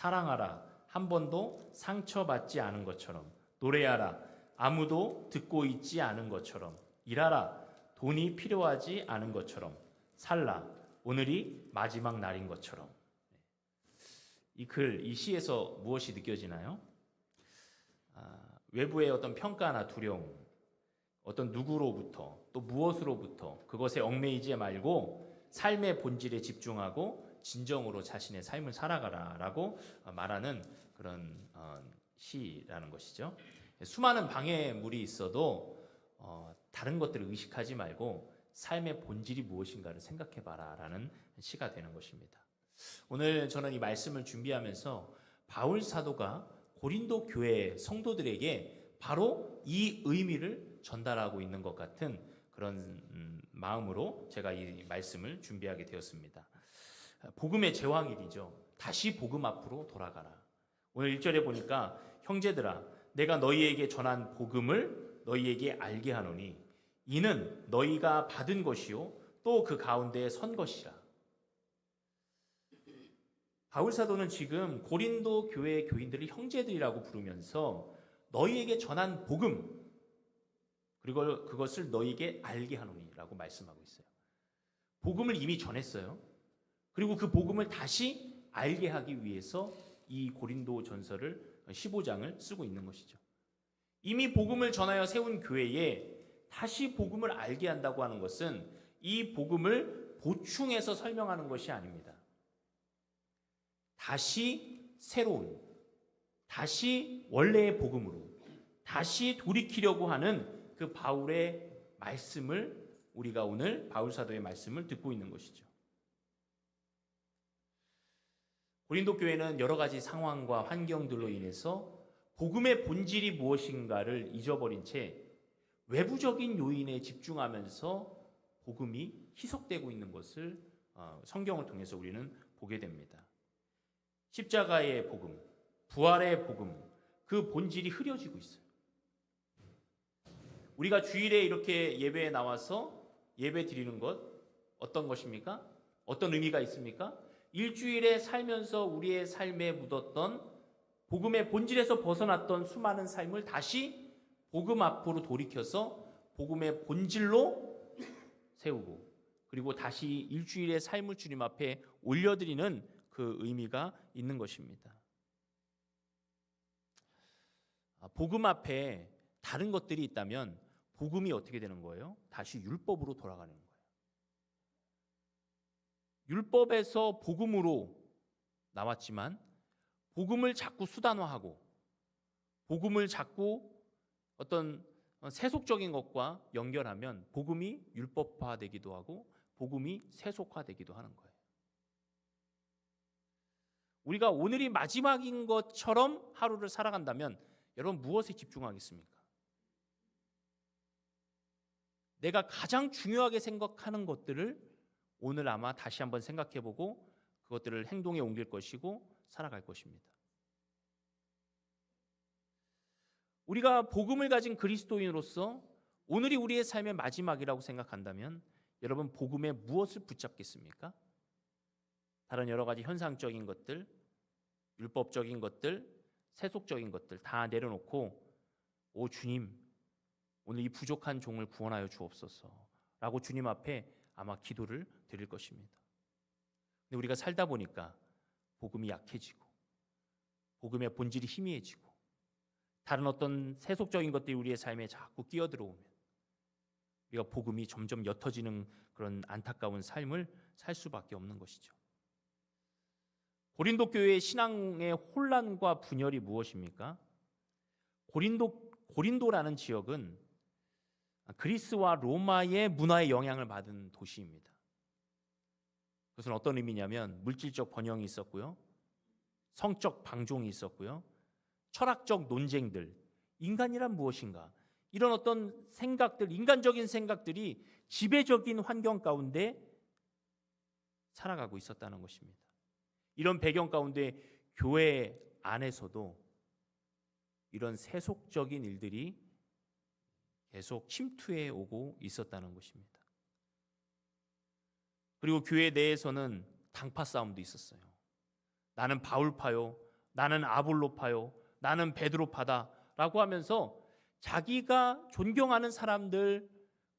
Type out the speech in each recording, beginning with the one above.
사랑하라, 한 번도 상처받지 않은 것처럼. 노래하라, 아무도 듣고 있지 않은 것처럼. 일하라, 돈이 필요하지 않은 것처럼. 살라, 오늘이 마지막 날인 것처럼. 이 시에서 무엇이 느껴지나요? 외부의 어떤 평가나 두려움, 어떤 누구로부터 또 무엇으로부터 그것에 얽매이지 말고 삶의 본질에 집중하고 진정으로 자신의 삶을 살아가라라고 말하는 그런 시라는 것이죠. 수많은 방해물이 있어도 다른 것들을 의식하지 말고 삶의 본질이 무엇인가를 생각해봐라라는 시가 되는 것입니다. 오늘 저는 이 말씀을 준비하면서 바울 사도가 고린도 교회 성도들에게 바로 이 의미를 전달하고 있는 것 같은 그런 마음으로 제가 이 말씀을 준비하게 되었습니다. 복음의 제왕일이죠. 다시 복음 앞으로 돌아가라. 오늘 1절에 보니까 형제들아 내가 너희에게 전한 복음을 너희에게 알게 하노니 이는 너희가 받은 것이요 또 그 가운데 선 것이라. 바울 사도는 지금 고린도 교회 교인들을 형제들이라고 부르면서 너희에게 전한 복음 그리고 그것을 너희에게 알게 하노니라고 말씀하고 있어요. 복음을 이미 전했어요. 그리고 그 복음을 다시 알게 하기 위해서 이 고린도 전서를 15장을 쓰고 있는 것이죠. 이미 복음을 전하여 세운 교회에 다시 복음을 알게 한다고 하는 것은 이 복음을 보충해서 설명하는 것이 아닙니다. 다시 새로운, 다시 원래의 복음으로 다시 돌이키려고 하는 그 바울의 말씀을 우리가 오늘 바울 사도의 말씀을 듣고 있는 것이죠. 고린도 교회는 여러 가지 상황과 환경들로 인해서 복음의 본질이 무엇인가를 잊어버린 채 외부적인 요인에 집중하면서 복음이 희석되고 있는 것을 성경을 통해서 우리는 보게 됩니다. 십자가의 복음, 부활의 복음, 그 본질이 흐려지고 있어요. 우리가 주일에 이렇게 예배에 나와서 예배 드리는 것 어떤 것입니까? 어떤 의미가 있습니까? 일주일에 살면서 우리의 삶에 묻었던 복음의 본질에서 벗어났던 수많은 삶을 다시 복음 앞으로 돌이켜서 복음의 본질로 세우고 그리고 다시 일주일의 삶을 주님 앞에 올려드리는 그 의미가 있는 것입니다. 복음 앞에 다른 것들이 있다면 복음이 어떻게 되는 거예요? 다시 율법으로 돌아가는 거예요. 율법에서 복음으로 나왔지만 복음을 자꾸 수단화하고 복음을 자꾸 어떤 세속적인 것과 연결하면 복음이 율법화되기도 하고 복음이 세속화되기도 하는 거예요. 우리가 오늘이 마지막인 것처럼 하루를 살아간다면 여러분 무엇에 집중하겠습니까? 내가 가장 중요하게 생각하는 것들을 오늘 아마 다시 한번 생각해보고 그것들을 행동에 옮길 것이고 살아갈 것입니다. 우리가 복음을 가진 그리스도인으로서 오늘이 우리의 삶의 마지막이라고 생각한다면 여러분 복음에 무엇을 붙잡겠습니까? 다른 여러 가지 현상적인 것들, 율법적인 것들, 세속적인 것들 다 내려놓고 오 주님 오늘 이 부족한 종을 구원하여 주옵소서 라고 주님 앞에 아마 기도를 드릴 것입니다. 근데 우리가 살다 보니까 복음이 약해지고 복음의 본질이 희미해지고 다른 어떤 세속적인 것들이 우리의 삶에 자꾸 끼어들어오면 우리가 복음이 점점 옅어지는 그런 안타까운 삶을 살 수밖에 없는 것이죠. 고린도 교회의 신앙의 혼란과 분열이 무엇입니까? 고린도라는 지역은 그리스와 로마의 문화에 영향을 받은 도시입니다. 그것은 어떤 의미냐면 물질적 번영이 있었고요. 성적 방종이 있었고요. 철학적 논쟁들, 인간이란 무엇인가? 이런 어떤 생각들, 인간적인 생각들이 지배적인 환경 가운데 살아가고 있었다는 것입니다. 이런 배경 가운데 교회 안에서도 이런 세속적인 일들이 계속 침투해 오고 있었다는 것입니다. 그리고 교회 내에서는 당파 싸움도 있었어요. 나는 바울파요, 나는 아볼로파요, 나는 베드로파다라고 하면서 자기가 존경하는 사람들,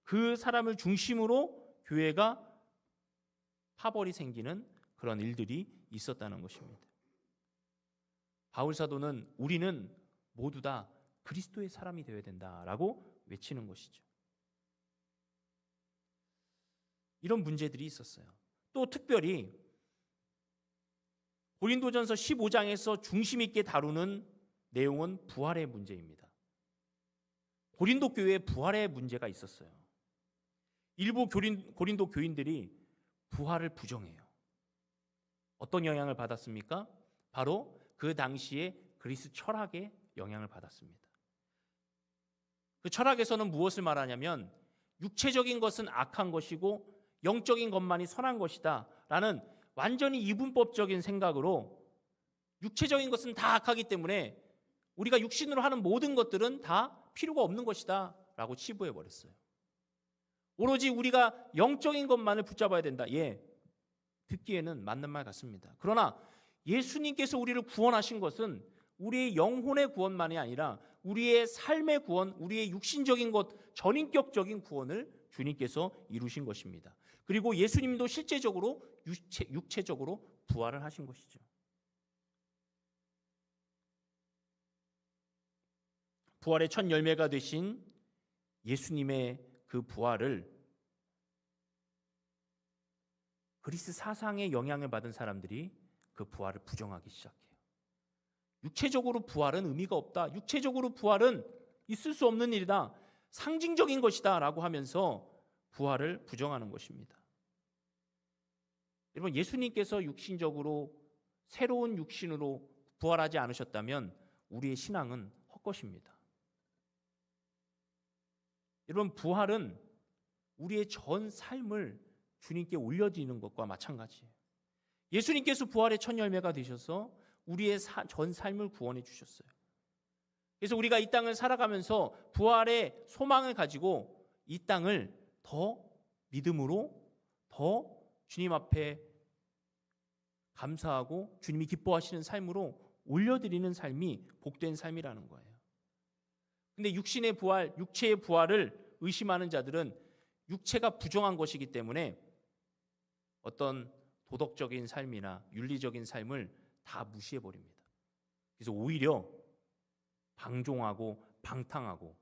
그 사람을 중심으로 교회가 파벌이 생기는 그런 일들이 있었다는 것입니다. 바울 사도는 우리는 모두 다 그리스도의 사람이 되어야 된다라고 외치는 것이죠. 이런 문제들이 있었어요. 또 특별히 고린도전서 15장에서 중심 있게 다루는 내용은 부활의 문제입니다. 고린도 교회에 부활의 문제가 있었어요. 일부 고린도 교인들이 부활을 부정해요. 어떤 영향을 받았습니까? 바로 그 당시에 그리스 철학의 영향을 받았습니다. 그 철학에서는 무엇을 말하냐면 육체적인 것은 악한 것이고 영적인 것만이 선한 것이다 라는 완전히 이분법적인 생각으로 육체적인 것은 다 악하기 때문에 우리가 육신으로 하는 모든 것들은 다 필요가 없는 것이다 라고 치부해 버렸어요. 오로지 우리가 영적인 것만을 붙잡아야 된다. 예, 듣기에는 맞는 말 같습니다. 그러나 예수님께서 우리를 구원하신 것은 우리의 영혼의 구원만이 아니라 우리의 삶의 구원, 우리의 육신적인 것, 전인격적인 구원을 주님께서 이루신 것입니다. 그리고 예수님도 실제적으로 육체적으로 부활을 하신 것이죠. 부활의 첫 열매가 되신 예수님의 그 부활을 그리스 사상의 영향을 받은 사람들이 그 부활을 부정하기 시작해요. 육체적으로 부활은 의미가 없다. 육체적으로 부활은 있을 수 없는 일이다. 상징적인 것이다 라고 하면서 부활을 부정하는 것입니다. 여러분, 예수님께서 육신적으로 새로운 육신으로 부활하지 않으셨다면 우리의 신앙은 헛것입니다. 여러분, 부활은 우리의 전 삶을 주님께 올려드리는 것과 마찬가지예요. 예수님께서 부활의 첫 열매가 되셔서 우리의 전 삶을 구원해 주셨어요. 그래서 우리가 이 땅을 살아가면서 부활의 소망을 가지고 이 땅을 더 믿음으로 더 주님 앞에 감사하고 주님이 기뻐하시는 삶으로 올려드리는 삶이 복된 삶이라는 거예요. 근데 육신의 부활, 육체의 부활을 의심하는 자들은 육체가 부정한 것이기 때문에 어떤 도덕적인 삶이나 윤리적인 삶을 다 무시해버립니다. 그래서 오히려 방종하고 방탕하고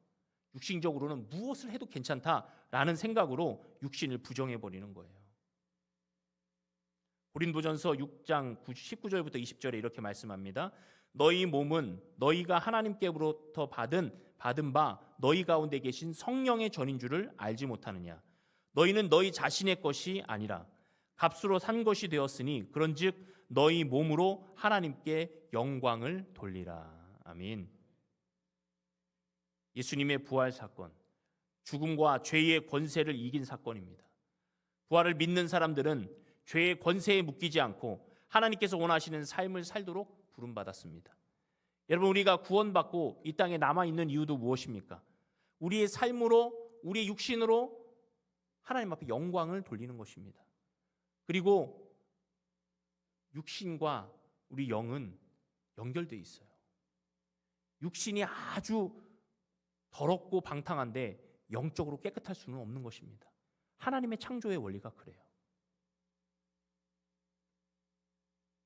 육신적으로는 무엇을 해도 괜찮다라는 생각으로 육신을 부정해버리는 거예요. 고린도전서 6장 19절부터 20절에 이렇게 말씀합니다. 너희 몸은 너희가 하나님께로부터 받은 바 너희 가운데 계신 성령의 전인 줄을 알지 못하느냐. 너희는 너희 자신의 것이 아니라 값으로 산 것이 되었으니 그런즉 너희 몸으로 하나님께 영광을 돌리라. 아멘. 예수님의 부활 사건, 죽음과 죄의 권세를 이긴 사건입니다. 부활을 믿는 사람들은 죄의 권세에 묶이지 않고 하나님께서 원하시는 삶을 살도록 부름받았습니다. 여러분, 우리가 구원받고 이 땅에 남아있는 이유도 무엇입니까? 우리의 삶으로, 우리의 육신으로 하나님 앞에 영광을 돌리는 것입니다. 그리고 육신과 우리 영은 연결되어 있어요. 육신이 아주 더럽고 방탕한데 영적으로 깨끗할 수는 없는 것입니다. 하나님의 창조의 원리가 그래요.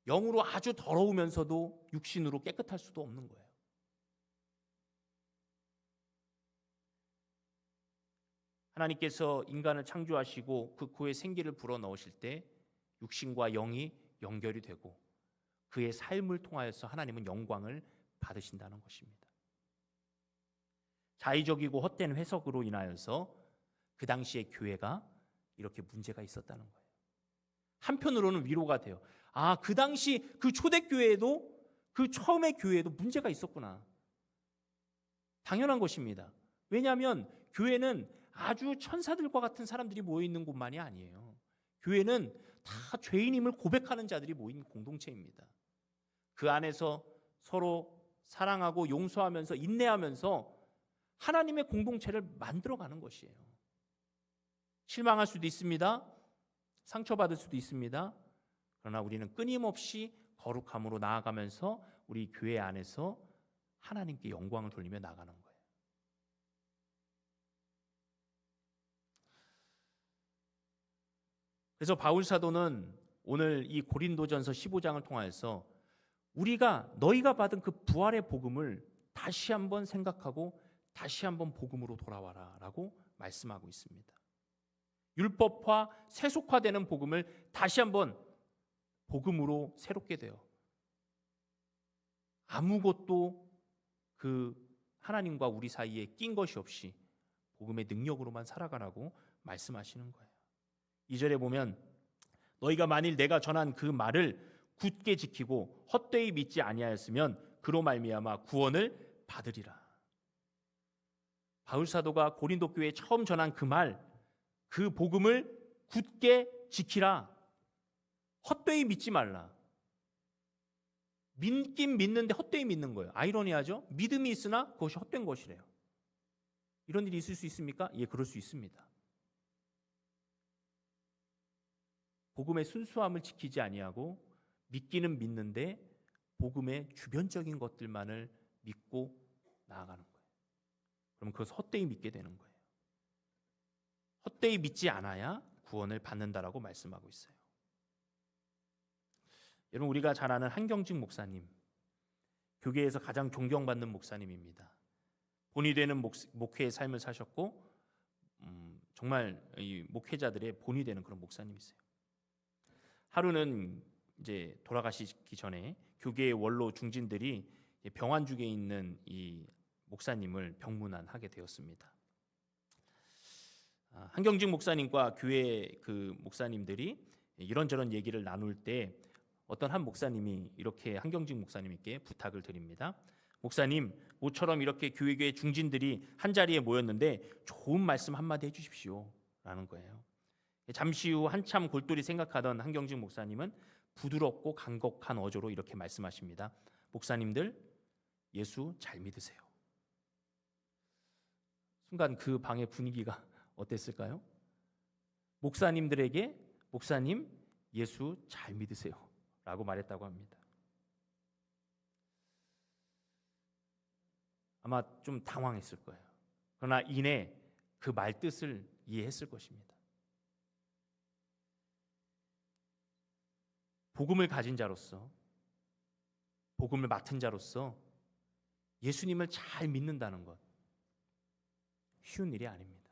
영으로 아주 더러우면서도 육신으로 깨끗할 수도 없는 거예요. 하나님께서 인간을 창조하시고 그 코에 생기를 불어넣으실 때 육신과 영이 연결이 되고 그의 삶을 통하여서 하나님은 영광을 받으신다는 것입니다. 자의적이고 헛된 해석으로 인하여서 그 당시의 교회가 이렇게 문제가 있었다는 거예요. 한편으로는 위로가 돼요. 아, 그 당시 그 초대교회에도, 그 처음의 교회에도 문제가 있었구나. 당연한 것입니다. 왜냐하면 교회는 아주 천사들과 같은 사람들이 모여있는 곳만이 아니에요. 교회는 다 죄인임을 고백하는 자들이 모인 공동체입니다. 그 안에서 서로 사랑하고 용서하면서 인내하면서 하나님의 공동체를 만들어가는 것이에요. 실망할 수도 있습니다. 상처받을 수도 있습니다. 그러나 우리는 끊임없이 거룩함으로 나아가면서 우리 교회 안에서 하나님께 영광을 돌리며 나가는 거예요. 그래서 바울 사도는 오늘 이 고린도전서 15장을 통하여서 너희가 받은 그 부활의 복음을 다시 한번 생각하고 다시 한번 복음으로 돌아와라 라고 말씀하고 있습니다. 율법화, 세속화되는 복음을 다시 한번 복음으로 새롭게 되어 아무것도 그 하나님과 우리 사이에 낀 것이 없이 복음의 능력으로만 살아가라고 말씀하시는 거예요. 2절에 보면 너희가 만일 내가 전한 그 말을 굳게 지키고 헛되이 믿지 아니하였으면 그로 말미암아 구원을 받으리라. 바울 사도가 고린도 교회에 처음 전한 그 말, 그 복음을 굳게 지키라. 헛되이 믿지 말라. 믿긴 믿는데 헛되이 믿는 거예요. 아이러니하죠? 믿음이 있으나 그것이 헛된 것이래요. 이런 일이 있을 수 있습니까? 예, 그럴 수 있습니다. 복음의 순수함을 지키지 아니하고 믿기는 믿는데 복음의 주변적인 것들만을 믿고 나아가는 거예요. 그럼 그것을 헛되이 믿게 되는 거예요. 헛되이 믿지 않아야 구원을 받는다라고 말씀하고 있어요. 여러분, 우리가 잘 아는 한경직 목사님, 교계에서 가장 존경받는 목사님입니다. 본이 되는 목회의 삶을 사셨고 정말 이 목회자들의 본이 되는 그런 목사님이세요. 하루는 이제 돌아가시기 전에 교계의 원로 중진들이 병환중에 있는 이 목사님을 병문안하게 되었습니다. 한경직 목사님과 교회 그 목사님들이 이런저런 얘기를 나눌 때 어떤 한 목사님이 이렇게 한경직 목사님께 부탁을 드립니다. 목사님, 모처럼 이렇게 교회 중진들이 한자리에 모였는데 좋은 말씀 한마디 해주십시오 라는 거예요. 잠시 후 한참 골똘히 생각하던 한경직 목사님은 부드럽고 간곡한 어조로 이렇게 말씀하십니다. 목사님들, 예수 잘 믿으세요. 순간 그 방의 분위기가 어땠을까요? 목사님들에게 목사님, 예수 잘 믿으세요 라고 말했다고 합니다. 아마 좀 당황했을 거예요. 그러나 이내 그 말 뜻을 이해했을 것입니다. 복음을 가진 자로서, 복음을 맡은 자로서 예수님을 잘 믿는다는 것 쉬운 일이 아닙니다.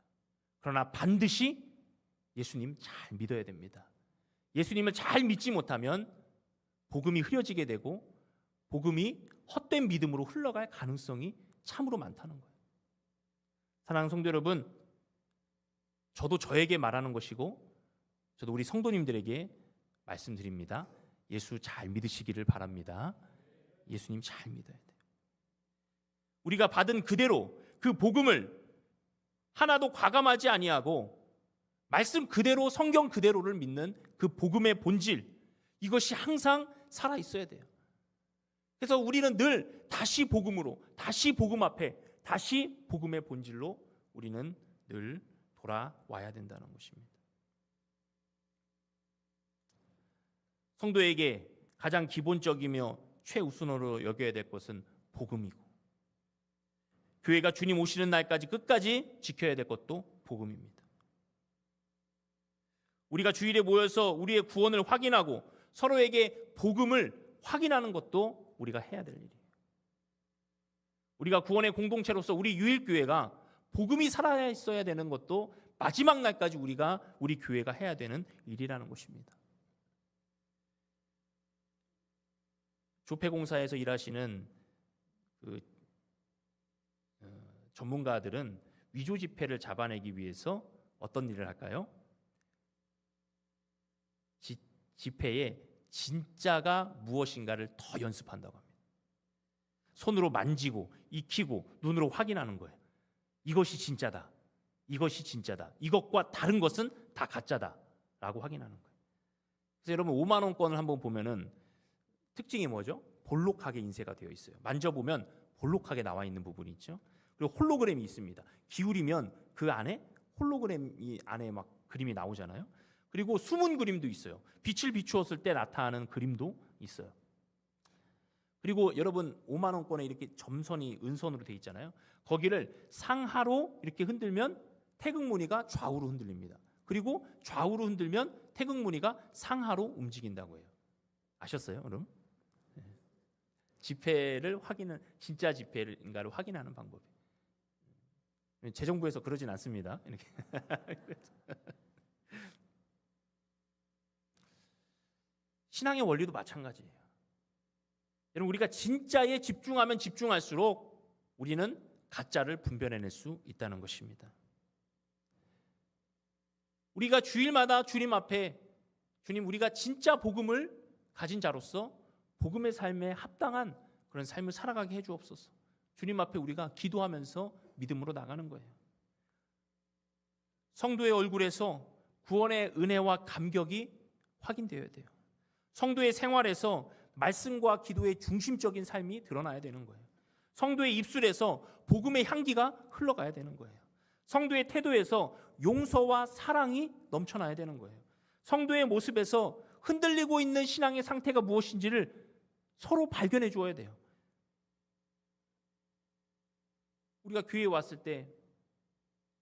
그러나 반드시 예수님 잘 믿어야 됩니다. 예수님을 잘 믿지 못하면 복음이 흐려지게 되고 복음이 헛된 믿음으로 흘러갈 가능성이 참으로 많다는 거예요. 사랑하는 성도 여러분, 저도 저에게 말하는 것이고 저도 우리 성도님들에게 말씀드립니다. 예수 잘 믿으시기를 바랍니다. 예수님 잘 믿어야 돼요. 우리가 받은 그대로 그 복음을 하나도 과감하지 아니하고 말씀 그대로, 성경 그대로를 믿는 그 복음의 본질, 이것이 항상 살아 있어야 돼요. 그래서 우리는 늘 다시 복음으로, 다시 복음 앞에, 다시 복음의 본질로 우리는 늘 돌아와야 된다는 것입니다. 성도에게 가장 기본적이며 최우선으로 여겨야 될 것은 복음이고, 교회가 주님 오시는 날까지 끝까지 지켜야 될 것도 복음입니다. 우리가 주일에 모여서 우리의 구원을 확인하고 서로에게 복음을 확인하는 것도 우리가 해야 될 일이에요. 우리가 구원의 공동체로서 우리 유일교회가 복음이 살아 있어야 되는 것도 마지막 날까지 우리 교회가 해야 되는 일이라는 것입니다. 조폐공사에서 일하시는 전문가들은 위조 지폐를 잡아내기 위해서 어떤 일을 할까요? 지폐에 진짜가 무엇인가를 더 연습한다고 합니다. 손으로 만지고 익히고 눈으로 확인하는 거예요. 이것이 진짜다. 이것이 진짜다. 이것과 다른 것은 다 가짜다 라고 확인하는 거예요. 그래서 여러분 5만 원권을 한번 보면은 특징이 뭐죠? 볼록하게 인쇄가 되어 있어요. 만져보면 볼록하게 나와 있는 부분이 있죠. 그리고 홀로그램이 있습니다. 기울이면 그 안에 홀로그램이 안에 막 그림이 나오잖아요. 그리고 숨은 그림도 있어요. 빛을 비추었을 때 나타나는 그림도 있어요. 그리고 여러분 5만 원권에 이렇게 점선이 은선으로 돼 있잖아요. 거기를 상하로 이렇게 흔들면 태극 무늬가 좌우로 흔들립니다. 그리고 좌우로 흔들면 태극 무늬가 상하로 움직인다고 해요. 아셨어요, 그럼? 지폐를 확인은 진짜 지폐인가를 확인하는 방법이에요. 재정부에서 그러진 않습니다. 이렇게. 신앙의 원리도 마찬가지예요. 여러분, 우리가 진짜에 집중하면 집중할수록 우리는 가짜를 분별해낼 수 있다는 것입니다. 우리가 주일마다 주님 앞에 주님, 우리가 진짜 복음을 가진 자로서 복음의 삶에 합당한 그런 삶을 살아가게 해주옵소서. 주님 앞에 우리가 기도하면서 믿음으로 나가는 거예요. 성도의 얼굴에서 구원의 은혜와 감격이 확인되어야 돼요. 성도의 생활에서 말씀과 기도의 중심적인 삶이 드러나야 되는 거예요. 성도의 입술에서 복음의 향기가 흘러가야 되는 거예요. 성도의 태도에서 용서와 사랑이 넘쳐나야 되는 거예요. 성도의 모습에서 흔들리고 있는 신앙의 상태가 무엇인지를 서로 발견해 주어야 돼요. 우리가 교회에 왔을 때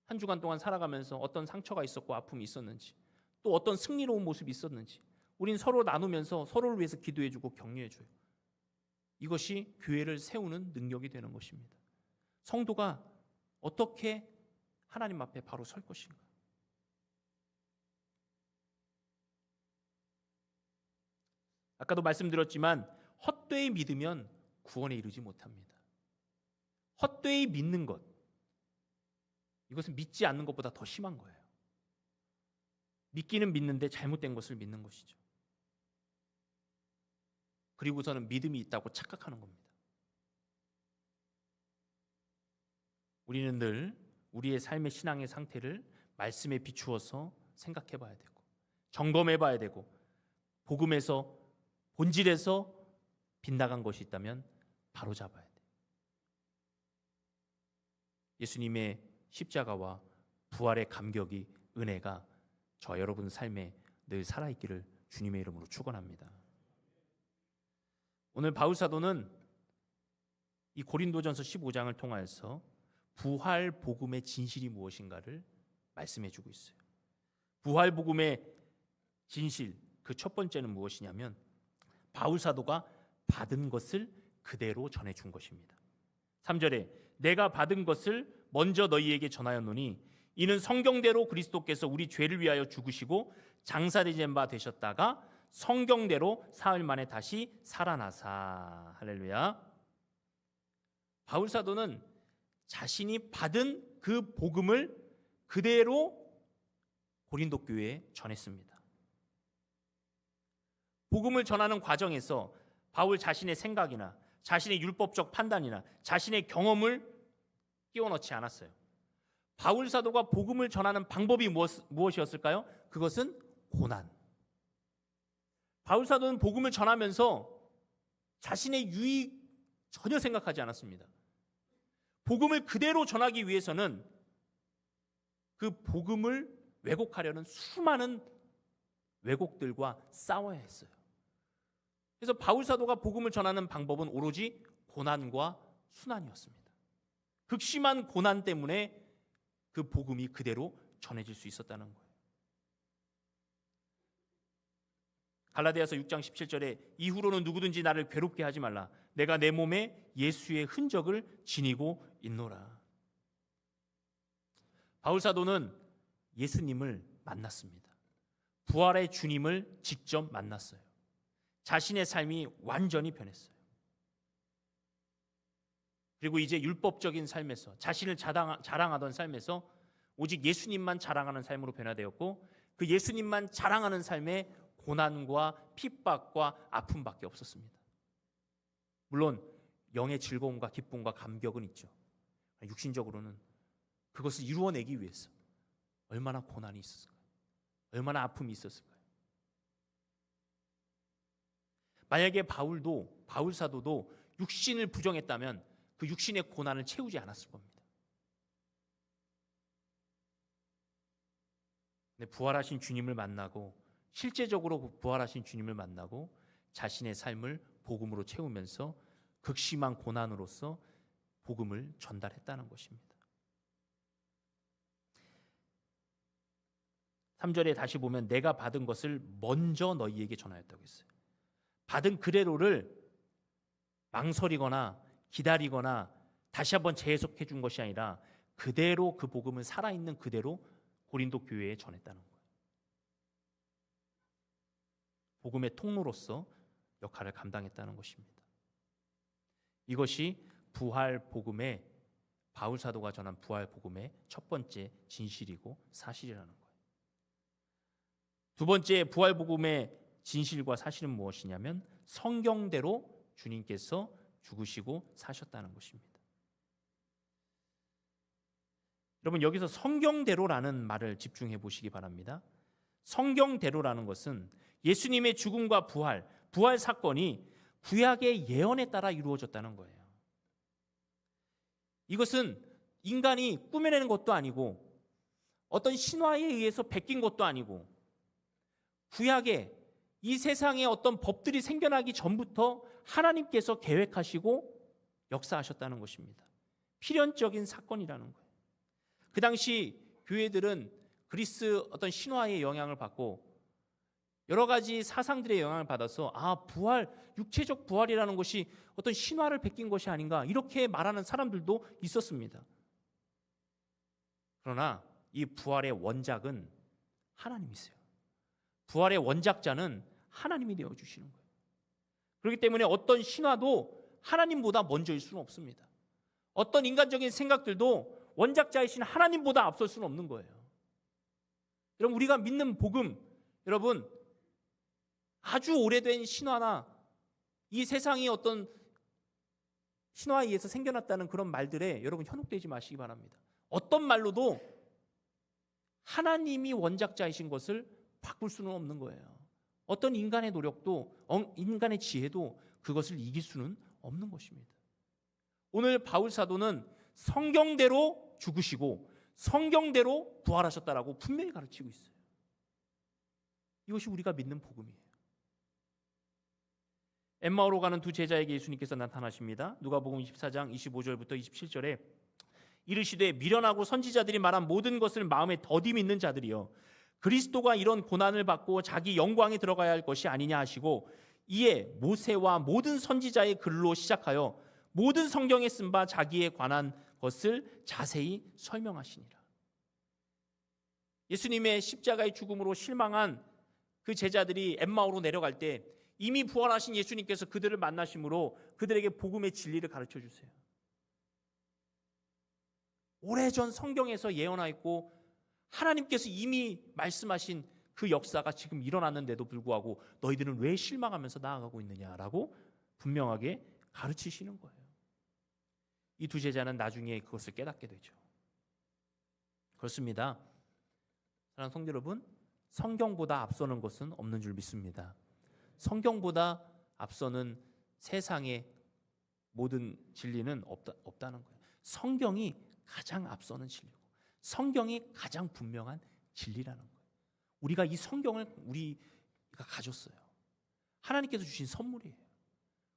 한 주간 동안 살아가면서 어떤 상처가 있었고 아픔이 있었는지, 또 어떤 승리로운 모습이 있었는지 우린 서로 나누면서 서로를 위해서 기도해주고 격려해줘요. 이것이 교회를 세우는 능력이 되는 것입니다. 성도가 어떻게 하나님 앞에 바로 설 것인가? 아까도 말씀드렸지만 헛되이 믿으면 구원에 이르지 못합니다. 헛되이 믿는 것, 이것은 믿지 않는 것보다 더 심한 거예요. 믿기는 믿는데 잘못된 것을 믿는 것이죠. 그리고서는 믿음이 있다고 착각하는 겁니다. 우리는 늘 우리의 삶의 신앙의 상태를 말씀에 비추어서 생각해 봐야 되고 점검해 봐야 되고 복음에서 본질에서 빗나간 것이 있다면 바로 잡아야 돼요. 예수님의 십자가와 부활의 감격이, 은혜가 저 여러분 삶에 늘 살아있기를 주님의 이름으로 축원합니다. 오늘 바울 사도는 이 고린도전서 15장을 통하여서 부활 복음의 진실이 무엇인가를 말씀해 주고 있어요. 부활 복음의 진실, 그 첫 번째는 무엇이냐면 바울 사도가 받은 것을 그대로 전해 준 것입니다. 3절에 내가 받은 것을 먼저 너희에게 전하였노니 이는 성경대로 그리스도께서 우리 죄를 위하여 죽으시고 장사되신 바 되셨다가 성경대로 사흘 만에 다시 살아나사. 할렐루야. 바울 사도는 자신이 받은 그 복음을 그대로 고린도 교회에 전했습니다. 복음을 전하는 과정에서 바울 자신의 생각이나 자신의 율법적 판단이나 자신의 경험을 끼워 넣지 않았어요. 바울 사도가 복음을 전하는 방법이 무엇이었을까요? 그것은 고난. 바울 사도는 복음을 전하면서 자신의 유익 전혀 생각하지 않았습니다. 복음을 그대로 전하기 위해서는 그 복음을 왜곡하려는 수많은 왜곡들과 싸워야 했어요. 그래서 바울 사도가 복음을 전하는 방법은 오로지 고난과 순환이었습니다. 극심한 고난 때문에 그 복음이 그대로 전해질 수 있었다는 거예요. 갈라디아서 6장 17절에 이후로는 누구든지 나를 괴롭게 하지 말라. 내가 내 몸에 예수의 흔적을 지니고 있노라. 바울 사도는 예수님을 만났습니다. 부활의 주님을 직접 만났어요. 자신의 삶이 완전히 변했어요. 그리고 이제 율법적인 삶에서 자신을 자랑하던 삶에서 오직 예수님만 자랑하는 삶으로 변화되었고 그 예수님만 자랑하는 삶에 고난과 핍박과 아픔밖에 없었습니다. 물론 영의 즐거움과 기쁨과 감격은 있죠. 육신적으로는 그것을 이루어내기 위해서 얼마나 고난이 있었을까요? 얼마나 아픔이 있었을까요? 만약에 바울 사도도 육신을 부정했다면 그 육신의 고난을 채우지 않았을 겁니다. 근데 부활하신 주님을 만나고 실제적으로 부활하신 주님을 만나고 자신의 삶을 복음으로 채우면서 극심한 고난으로서 복음을 전달했다는 것입니다. 3절에 다시 보면 내가 받은 것을 먼저 너희에게 전하였다고 했어요. 받은 그대로를 망설이거나 기다리거나 다시 한번 재해석해 준 것이 아니라 그대로 그 복음은 살아있는 그대로 고린도 교회에 전했다는 거예요. 복음의 통로로서 역할을 감당했다는 것입니다. 이것이 부활 복음의 바울 사도가 전한 부활 복음의 첫 번째 진실이고 사실이라는 거예요. 두 번째 부활 복음의 진실과 사실은 무엇이냐면 성경대로 주님께서 죽으시고 사셨다는 것입니다. 여러분 여기서 성경대로라는 말을 집중해 보시기 바랍니다. 성경대로라는 것은 예수님의 죽음과 부활 사건이 구약의 예언에 따라 이루어졌다는 거예요. 이것은 인간이 꾸며내는 것도 아니고 어떤 신화에 의해서 베낀 것도 아니고 구약에 이 세상에 어떤 법들이 생겨나기 전부터 하나님께서 계획하시고 역사하셨다는 것입니다. 필연적인 사건이라는 거예요. 그 당시 교회들은 그리스 어떤 신화의 영향을 받고 여러 가지 사상들의 영향을 받아서 부활, 육체적 부활이라는 것이 어떤 신화를 베낀 것이 아닌가 이렇게 말하는 사람들도 있었습니다. 그러나 이 부활의 원작은 하나님이세요. 부활의 원작자는 하나님이 되어주시는 거예요. 그렇기 때문에 어떤 신화도 하나님보다 먼저일 수는 없습니다. 어떤 인간적인 생각들도 원작자이신 하나님보다 앞설 수는 없는 거예요. 여러분 우리가 믿는 복음, 여러분 아주 오래된 신화나 이 세상이 어떤 신화에 의해서 생겨났다는 그런 말들에 여러분 현혹되지 마시기 바랍니다. 어떤 말로도 하나님이 원작자이신 것을 바꿀 수는 없는 거예요. 어떤 인간의 노력도 인간의 지혜도 그것을 이길 수는 없는 것입니다. 오늘 바울 사도는 성경대로 죽으시고 성경대로 부활하셨다라고 분명히 가르치고 있어요. 이것이 우리가 믿는 복음이에요. 엠마오로 가는 두 제자에게 예수님께서 나타나십니다. 누가복음 24장 25절부터 27절에 이르시되 미련하고 선지자들이 말한 모든 것을 마음에 더디 믿는 자들이여 그리스도가 이런 고난을 받고 자기 영광에 들어가야 할 것이 아니냐 하시고 이에 모세와 모든 선지자의 글로 시작하여 모든 성경에 쓴 바 자기에 관한 것을 자세히 설명하시니라. 예수님의 십자가의 죽음으로 실망한 그 제자들이 엠마오로 내려갈 때 이미 부활하신 예수님께서 그들을 만나심으로 그들에게 복음의 진리를 가르쳐 주세요. 오래전 성경에서 예언하였고 하나님께서 이미 말씀하신 그 역사가 지금 일어났는데도 불구하고 너희들은 왜 실망하면서 나아가고 있느냐라고 분명하게 가르치시는 거예요. 이 두 제자는 나중에 그것을 깨닫게 되죠. 그렇습니다. 사랑하는 성도 여러분, 성경보다 앞서는 것은 없는 줄 믿습니다. 성경보다 앞서는 세상의 모든 진리는 없다는 거예요. 성경이 가장 앞서는 진리고 성경이 가장 분명한 진리라는 거예요. 우리가 이 성경을 우리가 가졌어요. 하나님께서 주신 선물이에요.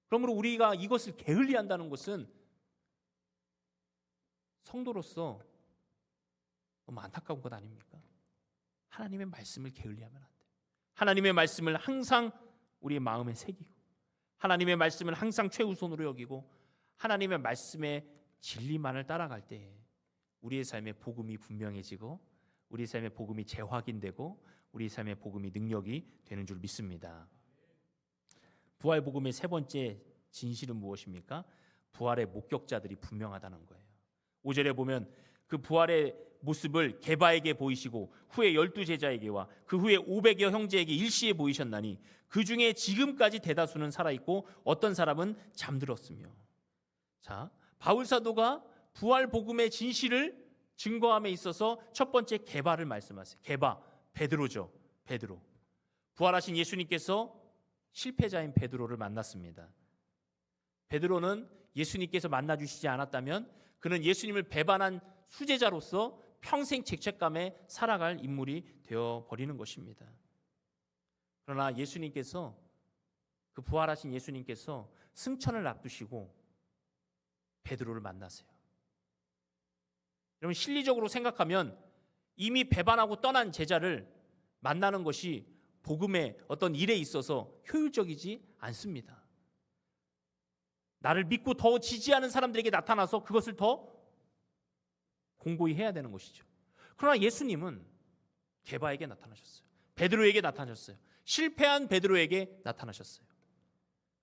그러므로 우리가 이것을 게을리한다는 것은 성도로서 너무 안타까운 것 아닙니까? 하나님의 말씀을 게을리하면 안 돼요. 하나님의 말씀을 항상 우리의 마음에 새기고 하나님의 말씀을 항상 최우선으로 여기고 하나님의 말씀의 진리만을 따라갈 때 우리의 삶의 복음이 분명해지고 우리의 삶의 복음이 재확인되고 우리의 삶의 복음이 능력이 되는 줄 믿습니다. 부활 복음의 세 번째 진실은 무엇입니까? 부활의 목격자들이 분명하다는 거예요. 5절에 보면 그 부활의 모습을 게바에게 보이시고 후에 12제자에게와 그 후에 500여 형제에게 일시에 보이셨나니 그 중에 지금까지 대다수는 살아있고 어떤 사람은 잠들었으며. 자, 바울 사도가 부활 복음의 진실을 증거함에 있어서 첫 번째 게바를 말씀하세요. 게바, 베드로죠. 베드로. 부활하신 예수님께서 실패자인 베드로를 만났습니다. 베드로는 예수님께서 만나주시지 않았다면 그는 예수님을 배반한 수제자로서 평생 죄책감에 살아갈 인물이 되어버리는 것입니다. 그러나 예수님께서 그 부활하신 예수님께서 승천을 앞두시고 베드로를 만나세요. 여러분, 실리적으로 생각하면 이미 배반하고 떠난 제자를 만나는 것이 복음의 어떤 일에 있어서 효율적이지 않습니다. 나를 믿고 더 지지하는 사람들에게 나타나서 그것을 더 공고히 해야 되는 것이죠. 그러나 예수님은 게바에게 나타나셨어요. 베드로에게 나타나셨어요. 실패한 베드로에게 나타나셨어요.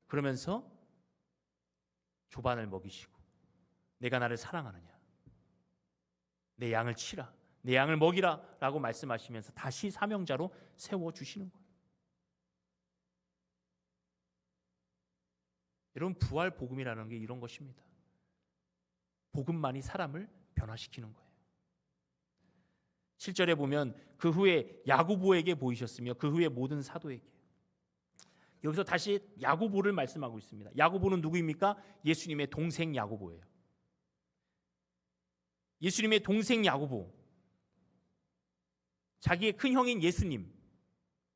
그러면서 조반을 먹이시고 내가 나를 사랑하느냐, 내 양을 치라, 내 양을 먹이라 라고 말씀하시면서 다시 사명자로 세워주시는 거예요. 여러분, 부활 복음이라는 게 이런 것입니다. 복음만이 사람을 변화시키는 거예요. 7절에 보면 그 후에 야고보에게 보이셨으며 그 후에 모든 사도에게. 여기서 다시 야고보를 말씀하고 있습니다. 야고보는 누구입니까? 예수님의 동생 야고보예요. 예수님의 동생 야고보, 자기의 큰 형인 예수님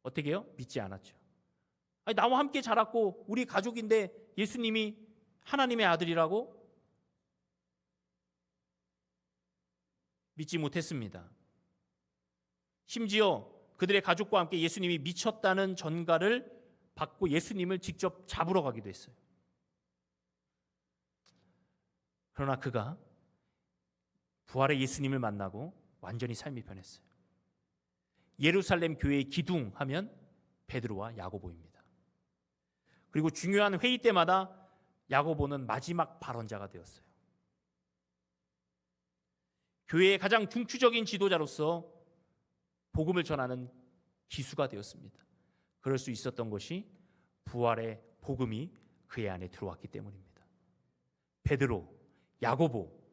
어떻게 해요? 믿지 않았죠. 아니, 나와 함께 자랐고 우리 가족인데 예수님이 하나님의 아들이라고 믿지 못했습니다. 심지어 그들의 가족과 함께 예수님이 미쳤다는 전가를 받고 예수님을 직접 잡으러 가기도 했어요. 그러나 그가 부활의 예수님을 만나고 완전히 삶이 변했어요. 예루살렘 교회의 기둥 하면 베드로와 야고보입니다. 그리고 중요한 회의 때마다 야고보는 마지막 발언자가 되었어요. 교회의 가장 중추적인 지도자로서 복음을 전하는 기수가 되었습니다. 그럴 수 있었던 것이 부활의 복음이 그의 안에 들어왔기 때문입니다. 베드로, 야고보,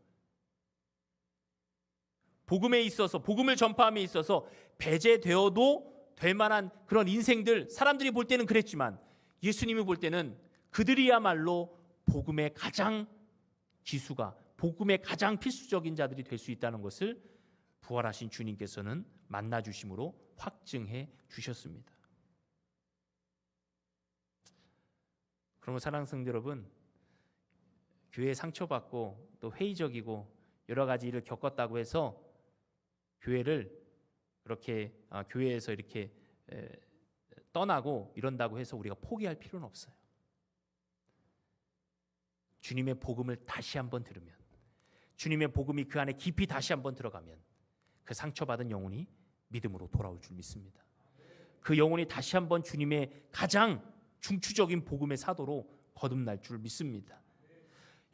복음에 있어서, 복음을 전파함에 있어서 배제되어도 될 만한 그런 인생들, 사람들이 볼 때는 그랬지만 예수님이 볼 때는 그들이야말로 복음의 가장 기수가, 복음의 가장 필수적인 자들이 될 수 있다는 것을 부활하신 주님께서는 만나주심으로 확증해 주셨습니다. 그러면 사랑하는 성도 여러분, 교회에 상처받고 또 회의적이고 여러 가지 일을 겪었다고 해서 교회를 이렇게 교회에서 이렇게 떠나고 이런다고 해서 우리가 포기할 필요는 없어요. 주님의 복음을 다시 한번 들으면, 주님의 복음이 그 안에 깊이 다시 한번 들어가면 그 상처받은 영혼이 믿음으로 돌아올 줄 믿습니다. 그 영혼이 다시 한번 주님의 가장 중추적인 복음의 사도로 거듭날 줄 믿습니다.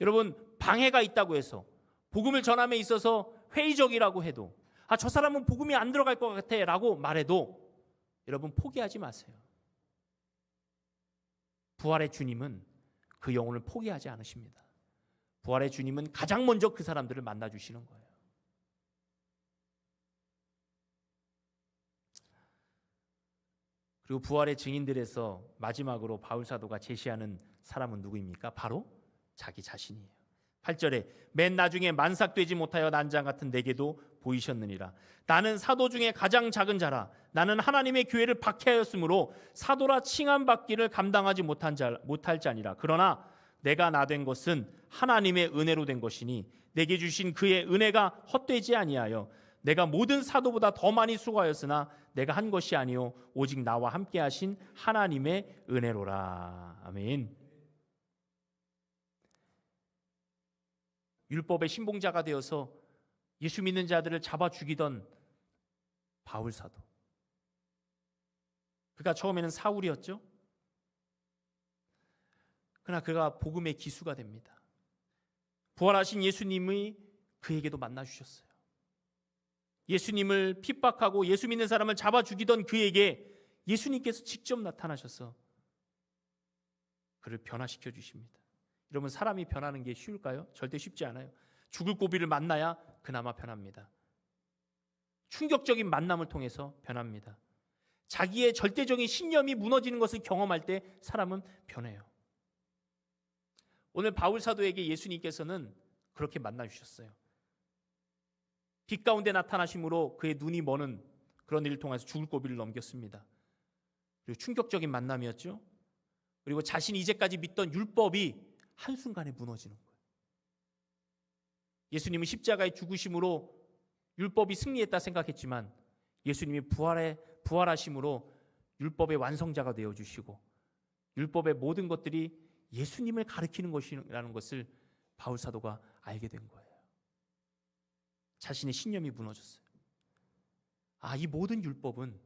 여러분, 방해가 있다고 해서 복음을 전함에 있어서 회의적이라고 해도 저 사람은 복음이 안 들어갈 것 같아 라고 말해도 여러분 포기하지 마세요. 부활의 주님은 그 영혼을 포기하지 않으십니다. 부활의 주님은 가장 먼저 그 사람들을 만나주시는 거예요. 그리고 부활의 증인들에서 마지막으로 바울 사도가 제시하는 사람은 누구입니까? 바로 자기 자신이에요. 8절에 맨 나중에 만삭되지 못하여 난장 같은 내게도 보이셨느니라. 나는 사도 중에 가장 작은 자라. 나는 하나님의 교회를 박해하였으므로 사도라 칭함받기를 감당하지 못할 자니라. 그러나 내가 나 된 것은 하나님의 은혜로 된 것이니 내게 주신 그의 은혜가 헛되지 아니하여 내가 모든 사도보다 더 많이 수고하였으나 내가 한 것이 아니요 오직 나와 함께 하신 하나님의 은혜로라. 아멘. 율법의 신봉자가 되어서 예수 믿는 자들을 잡아 죽이던 바울 사도, 그가 처음에는 사울이었죠. 그러나 그가 복음의 기수가 됩니다. 부활하신 예수님이 그에게도 만나 주셨어요. 예수님을 핍박하고 예수 믿는 사람을 잡아 죽이던 그에게 예수님께서 직접 나타나셔서 그를 변화시켜 주십니다. 여러분, 사람이 변하는 게 쉬울까요? 절대 쉽지 않아요. 죽을 고비를 만나야 그나마 변합니다. 충격적인 만남을 통해서 변합니다. 자기의 절대적인 신념이 무너지는 것을 경험할 때 사람은 변해요. 오늘 바울 사도에게 예수님께서는 그렇게 만나주셨어요. 빛 가운데 나타나심으로 그의 눈이 머는 그런 일을 통해서 죽을 고비를 넘겼습니다. 그리고 충격적인 만남이었죠. 그리고 자신이 이제까지 믿던 율법이 한순간에 무너지는 거예요. 예수님은 십자가의 죽으심으로 율법이 승리했다 생각했지만 예수님이 부활하심으로 율법의 완성자가 되어주시고 율법의 모든 것들이 예수님을 가리키는 것이라는 것을 바울 사도가 알게 된 거예요. 자신의 신념이 무너졌어요. 이 모든 율법은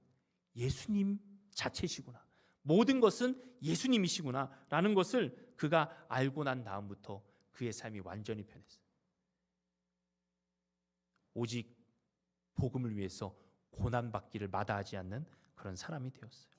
예수님 자체시구나. 모든 것은 예수님이시구나 라는 것을 그가 알고 난 다음부터 그의 삶이 완전히 변했어요. 오직 복음을 위해서 고난받기를 마다하지 않는 그런 사람이 되었어요.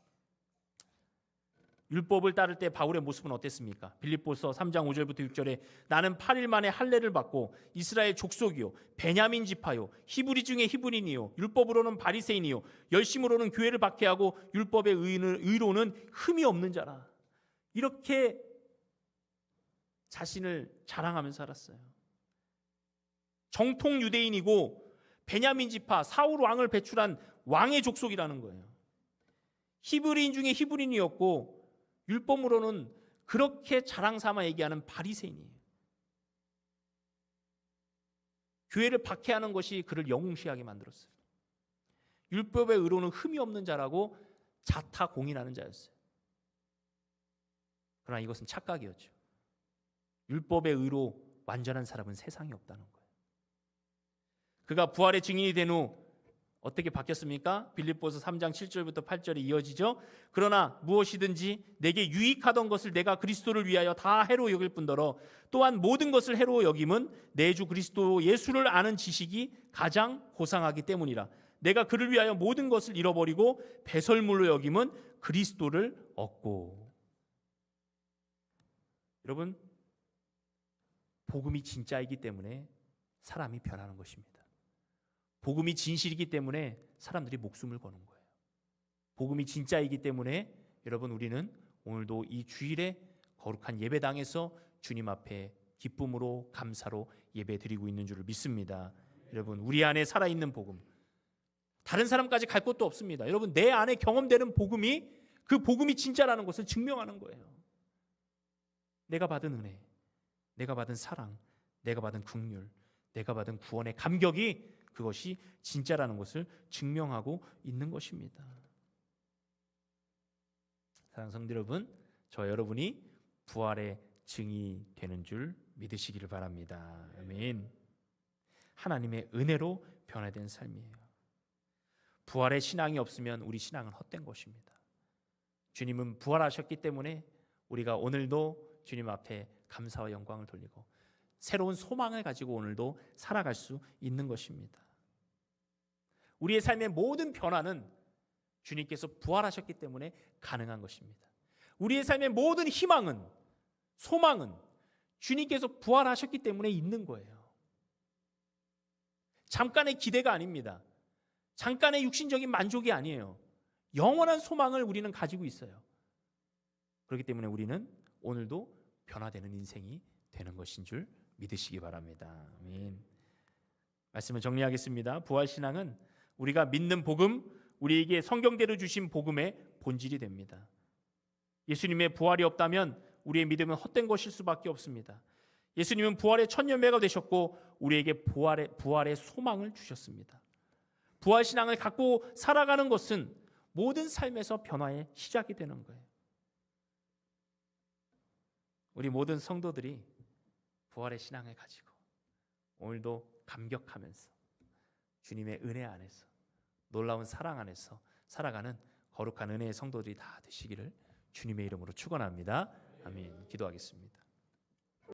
율법을 따를 때 바울의 모습은 어땠습니까? 빌립보서 3장 5절부터 6절에 나는 8일 만에 할례를 받고 이스라엘 족속이요 베냐민 지파요 히브리 중에 히브리니요 율법으로는 바리새인이요 열심으로는 교회를 박해하고 율법의 의로는 흠이 없는 자라. 이렇게 자신을 자랑하면서 살았어요. 정통 유대인이고 베냐민 지파 사울 왕을 배출한 왕의 족속이라는 거예요. 히브리인 중에 히브리인이었고 율법으로는 그렇게 자랑 삼아 얘기하는 바리새인이에요. 교회를 박해하는 것이 그를 영웅시하게 만들었어요. 율법의 의로는 흠이 없는 자라고 자타공인하는 자였어요. 그러나 이것은 착각이었죠. 율법의 의로 완전한 사람은 세상에 없다는 거예요. 그가 부활의 증인이 된 후 어떻게 바뀌었습니까? 빌립보서 3장 7절부터 8절이 이어지죠. 그러나 무엇이든지 내게 유익하던 것을 내가 그리스도를 위하여 다 해로 여길 뿐더러 또한 모든 것을 해로 여김은 내 주 그리스도 예수를 아는 지식이 가장 고상하기 때문이라. 내가 그를 위하여 모든 것을 잃어버리고 배설물로 여김은 그리스도를 얻고. 여러분, 복음이 진짜이기 때문에 사람이 변하는 것입니다. 복음이 진실이기 때문에 사람들이 목숨을 거는 거예요. 복음이 진짜이기 때문에 여러분 우리는 오늘도 이 주일에 거룩한 예배당에서 주님 앞에 기쁨으로 감사로 예배드리고 있는 줄을 믿습니다. 여러분 우리 안에 살아있는 복음, 다른 사람까지 갈 곳도 없습니다. 여러분 내 안에 경험되는 복음이 그 복음이 진짜라는 것을 증명하는 거예요. 내가 받은 은혜, 내가 받은 사랑, 내가 받은 긍휼, 내가 받은 구원의 감격이 그것이 진짜라는 것을 증명하고 있는 것입니다. 사랑하는 성도 여러분, 저 여러분이 부활의 증이 되는 줄 믿으시기를 바랍니다. 아멘. 하나님의 은혜로 변화된 삶이에요. 부활의 신앙이 없으면 우리 신앙은 헛된 것입니다. 주님은 부활하셨기 때문에 우리가 오늘도 주님 앞에 감사와 영광을 돌리고 새로운 소망을 가지고 오늘도 살아갈 수 있는 것입니다. 우리의 삶의 모든 변화는 주님께서 부활하셨기 때문에 가능한 것입니다. 우리의 삶의 모든 희망은, 소망은 주님께서 부활하셨기 때문에 있는 거예요. 잠깐의 기대가 아닙니다. 잠깐의 육신적인 만족이 아니에요. 영원한 소망을 우리는 가지고 있어요. 그렇기 때문에 우리는 오늘도 변화되는 인생이 되는 것인 줄 믿으시기 바랍니다. 아멘. 말씀을 정리하겠습니다. 부활신앙은 우리가 믿는 복음, 우리에게 성경대로 주신 복음의 본질이 됩니다. 예수님의 부활이 없다면 우리의 믿음은 헛된 것일 수밖에 없습니다. 예수님은 부활의 첫 열매가 되셨고 우리에게 부활의 소망을 주셨습니다. 부활신앙을 갖고 살아가는 것은 모든 삶에서 변화의 시작이 되는 거예요. 우리 모든 성도들이 부활의 신앙을 가지고 오늘도 감격하면서 주님의 은혜 안에서 놀라운 사랑 안에서 살아가는 거룩한 은혜의 성도들이 다 되시기를 주님의 이름으로 축원합니다. 아멘. 기도하겠습니다.